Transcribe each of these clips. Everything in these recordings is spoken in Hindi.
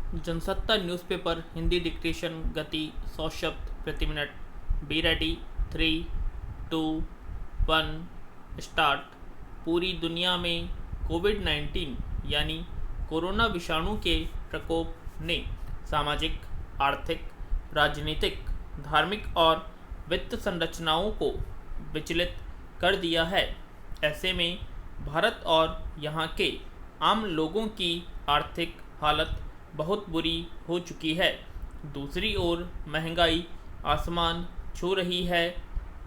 जनसत्ता न्यूज़पेपर हिंदी डिक्टेशन गति 100 शब्द प्रति मिनट। Be ready. 3, 2, 1 स्टार्ट। पूरी दुनिया में कोविड-19 यानी कोरोना विषाणु के प्रकोप ने सामाजिक, आर्थिक, राजनीतिक, धार्मिक और वित्त संरचनाओं को विचलित कर दिया है। ऐसे में भारत और यहाँ के आम लोगों की आर्थिक हालत बहुत बुरी हो चुकी है। दूसरी ओर महंगाई आसमान छू रही है।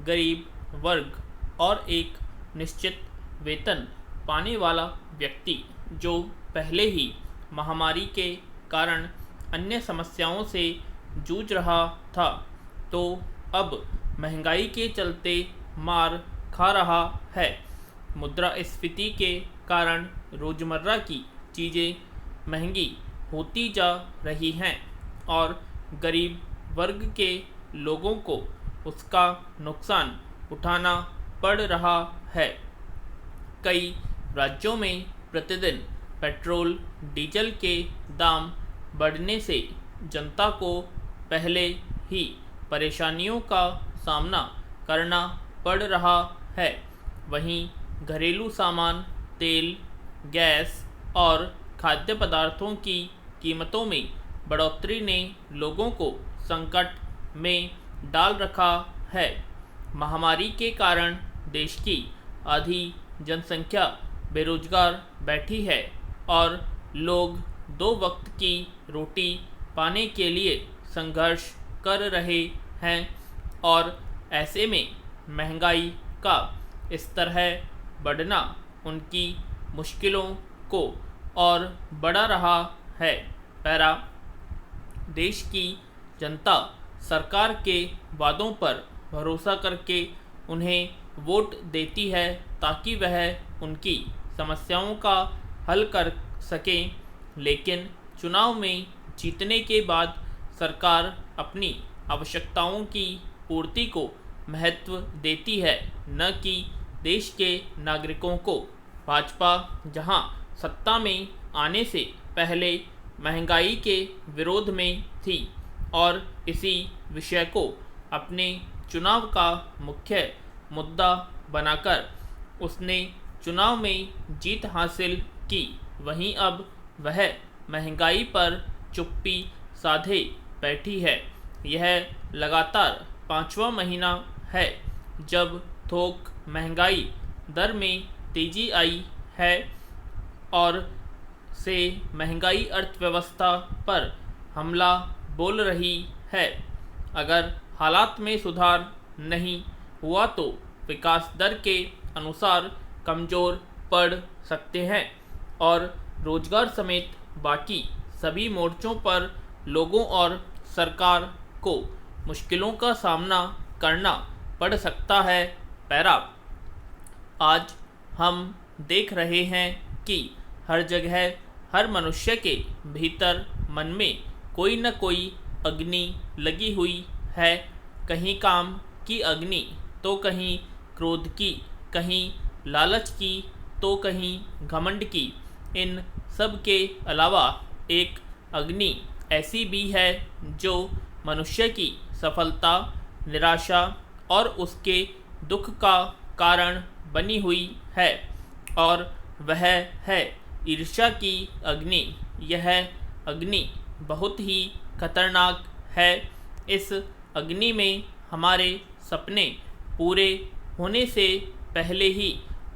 गरीब वर्ग और एक निश्चित वेतन पाने वाला व्यक्ति जो पहले ही महामारी के कारण अन्य समस्याओं से जूझ रहा था, तो अब महंगाई के चलते मार खा रहा है। मुद्रास्फीति के कारण रोजमर्रा की चीज़ें महंगी होती जा रही हैं और गरीब वर्ग के लोगों को उसका नुकसान उठाना पड़ रहा है। कई राज्यों में प्रतिदिन पेट्रोल डीजल के दाम बढ़ने से जनता को पहले ही परेशानियों का सामना करना पड़ रहा है। वहीं घरेलू सामान, तेल, गैस और खाद्य पदार्थों की कीमतों में बढ़ोतरी ने लोगों को संकट में डाल रखा है। महामारी के कारण देश की आधी जनसंख्या बेरोजगार बैठी है और लोग 2 वक्त की रोटी पाने के लिए संघर्ष कर रहे हैं और ऐसे में महंगाई का इस तरह बढ़ना उनकी मुश्किलों को और बढ़ा रहा है। पैरा देश की जनता सरकार के वादों पर भरोसा करके उन्हें वोट देती है ताकि वह उनकी समस्याओं का हल कर सकें, लेकिन चुनाव में जीतने के बाद सरकार अपनी आवश्यकताओं की पूर्ति को महत्व देती है, न कि देश के नागरिकों को। भाजपा जहां सत्ता में आने से पहले महंगाई के विरोध में थी और इसी विषय को अपने चुनाव का मुख्य मुद्दा बनाकर उसने चुनाव में जीत हासिल की, वहीं अब वह महंगाई पर चुप्पी साधे बैठी है। यह लगातार 5वां महीना है जब थोक महंगाई दर में तेजी आई है और से महंगाई अर्थव्यवस्था पर हमला बोल रही है। अगर हालात में सुधार नहीं हुआ तो विकास दर के अनुसार कमज़ोर पड़ सकते हैं और रोजगार समेत बाकी सभी मोर्चों पर लोगों और सरकार को मुश्किलों का सामना करना पड़ सकता है। पैरा आज हम देख रहे हैं कि हर जगह हर मनुष्य के भीतर मन में कोई न कोई अग्नि लगी हुई है। कहीं काम की अग्नि तो कहीं क्रोध की, कहीं लालच की तो कहीं घमंड की। इन सब के अलावा एक अग्नि ऐसी भी है जो मनुष्य की सफलता, निराशा और उसके दुख का कारण बनी हुई है और वह है ईर्ष्या की अग्नि। यह अग्नि बहुत ही खतरनाक है। इस अग्नि में हमारे सपने पूरे होने से पहले ही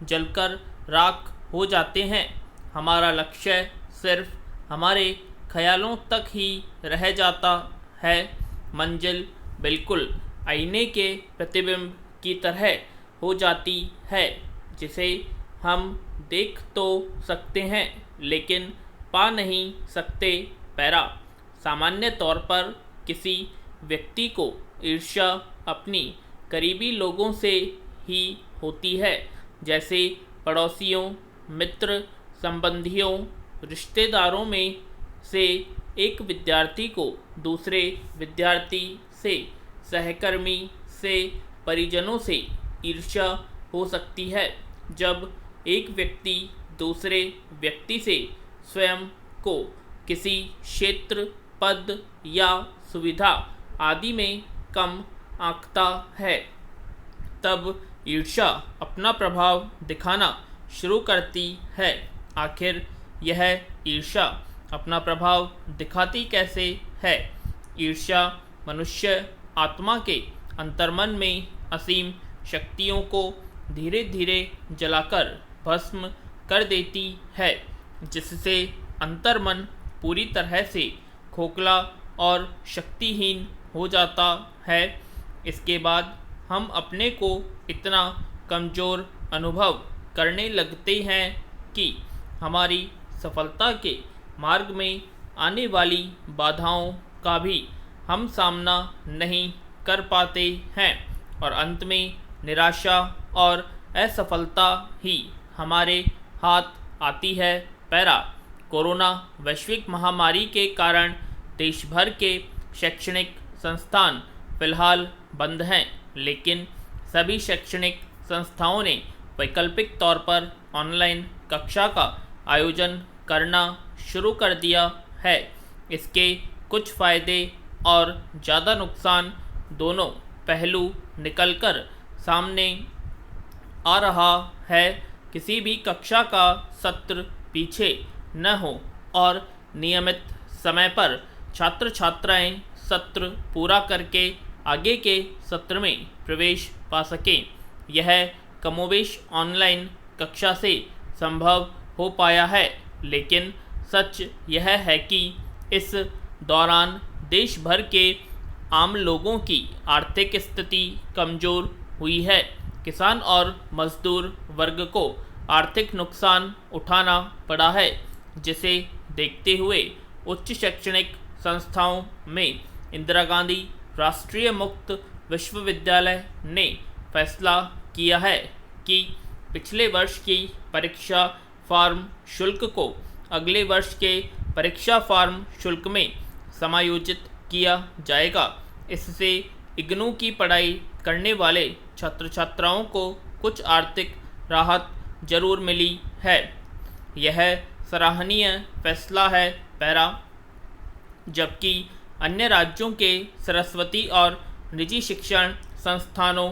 जलकर राख हो जाते हैं। हमारा लक्ष्य सिर्फ हमारे ख्यालों तक ही रह जाता है। मंजिल बिल्कुल आईने के प्रतिबिंब की तरह हो जाती है, जिसे हम देख तो सकते हैं लेकिन पा नहीं सकते। पैरा सामान्य तौर पर किसी व्यक्ति को ईर्ष्या अपनी करीबी लोगों से ही होती है, जैसे पड़ोसियों, मित्र, संबंधियों, रिश्तेदारों में से एक विद्यार्थी को दूसरे विद्यार्थी से, सहकर्मी से, परिजनों से ईर्ष्या हो सकती है। जब एक व्यक्ति दूसरे व्यक्ति से स्वयं को किसी क्षेत्र, पद या सुविधा आदि में कम आंकता है, तब ईर्ष्या अपना प्रभाव दिखाना शुरू करती है। आखिर यह ईर्ष्या अपना प्रभाव दिखाती कैसे है? ईर्ष्या मनुष्य आत्मा के अंतर्मन में असीम शक्तियों को धीरे धीरे जलाकर भस्म कर देती है, जिससे अंतर्मन पूरी तरह से खोखला और शक्तिहीन हो जाता है। इसके बाद हम अपने को इतना कमज़ोर अनुभव करने लगते हैं कि हमारी सफलता के मार्ग में आने वाली बाधाओं का भी हम सामना नहीं कर पाते हैं और अंत में निराशा और असफलता ही हमारे हाथ आती है। पैरा कोरोना वैश्विक महामारी के कारण देश भर के शैक्षणिक संस्थान फिलहाल बंद हैं, लेकिन सभी शैक्षणिक संस्थाओं ने वैकल्पिक तौर पर ऑनलाइन कक्षा का आयोजन करना शुरू कर दिया है। इसके कुछ फ़ायदे और ज़्यादा नुकसान दोनों पहलू निकलकर सामने आ रहा है। किसी भी कक्षा का सत्र पीछे न हो और नियमित समय पर छात्र छात्राएं सत्र पूरा करके आगे के सत्र में प्रवेश पा सकें। यह कमोवेश ऑनलाइन कक्षा से संभव हो पाया है, लेकिन सच यह है कि इस दौरान देश भर के आम लोगों की आर्थिक स्थिति कमज़ोर हुई है। किसान और मजदूर वर्ग को आर्थिक नुकसान उठाना पड़ा है, जिसे देखते हुए उच्च शैक्षणिक संस्थाओं में इंदिरा गांधी राष्ट्रीय मुक्त विश्वविद्यालय ने फैसला किया है कि पिछले वर्ष की परीक्षा फॉर्म शुल्क को अगले वर्ष के परीक्षा फॉर्म शुल्क में समायोजित किया जाएगा। इससे इग्नू की पढ़ाई करने वाले छात्र छात्राओं को कुछ आर्थिक राहत जरूर मिली है। यह सराहनीय फैसला है। पैरा जबकि अन्य राज्यों के सरस्वती और निजी शिक्षण संस्थानों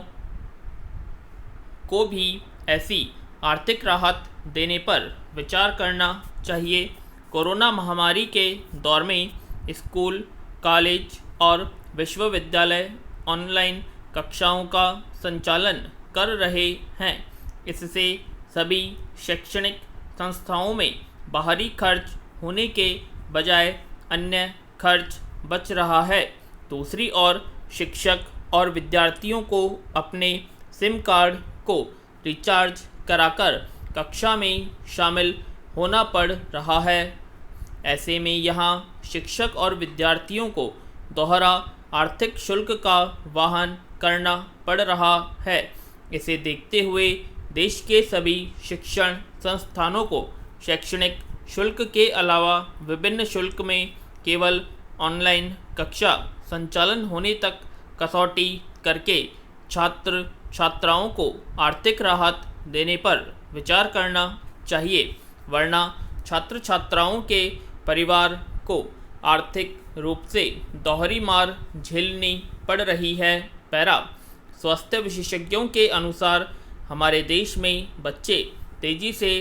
को भी ऐसी आर्थिक राहत देने पर विचार करना चाहिए। कोरोना महामारी के दौर में स्कूल, कॉलेज और विश्वविद्यालय ऑनलाइन कक्षाओं का संचालन कर रहे हैं। इससे सभी शैक्षणिक संस्थाओं में बाहरी खर्च होने के बजाय अन्य खर्च बच रहा है। दूसरी ओर शिक्षक और विद्यार्थियों को अपने सिम कार्ड को रिचार्ज कराकर कक्षा में शामिल होना पड़ रहा है। ऐसे में यहाँ शिक्षक और विद्यार्थियों को दोहरा आर्थिक शुल्क का वहन करना पड़ रहा है। इसे देखते हुए देश के सभी शिक्षण संस्थानों को शैक्षणिक शुल्क के अलावा विभिन्न शुल्क में केवल ऑनलाइन कक्षा संचालन होने तक कसौटी करके छात्र छात्राओं को आर्थिक राहत देने पर विचार करना चाहिए, वरना छात्र छात्राओं के परिवार को आर्थिक रूप से दोहरी मार झेलनी पड़ रही है। पैरा स्वास्थ्य विशेषज्ञों के अनुसार हमारे देश में बच्चे तेजी से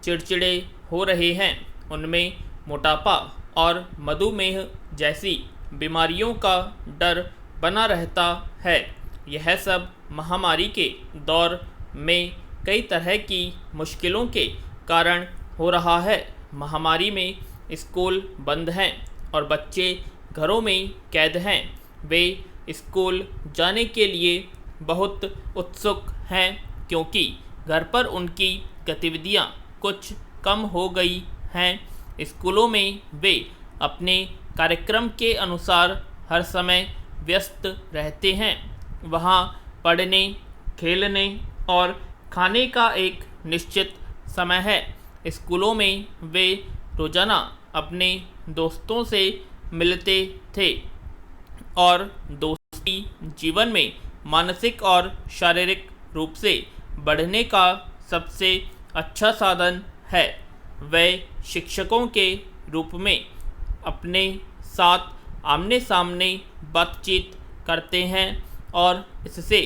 चिड़चिड़े हो रहे हैं। उनमें मोटापा और मधुमेह जैसी बीमारियों का डर बना रहता है। यह सब महामारी के दौर में कई तरह की मुश्किलों के कारण हो रहा है। महामारी में स्कूल बंद हैं और बच्चे घरों में कैद हैं। वे स्कूल जाने के लिए बहुत उत्सुक हैं, क्योंकि घर पर उनकी गतिविधियां कुछ कम हो गई हैं। स्कूलों में वे अपने कार्यक्रम के अनुसार हर समय व्यस्त रहते हैं। वहाँ पढ़ने, खेलने और खाने का एक निश्चित समय है। स्कूलों में वे रोज़ाना अपने दोस्तों से मिलते थे और दोस्ती जीवन में मानसिक और शारीरिक रूप से बढ़ने का सबसे अच्छा साधन है। वे शिक्षकों के रूप में अपने साथ आमने सामने बातचीत करते हैं और इससे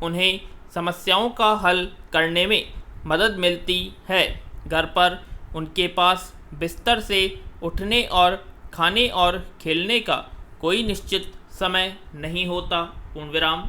उन्हें समस्याओं का हल करने में मदद मिलती है। घर पर उनके पास बिस्तर से उठने और खाने और खेलने का कोई निश्चित समय नहीं होता। पूर्ण विराम।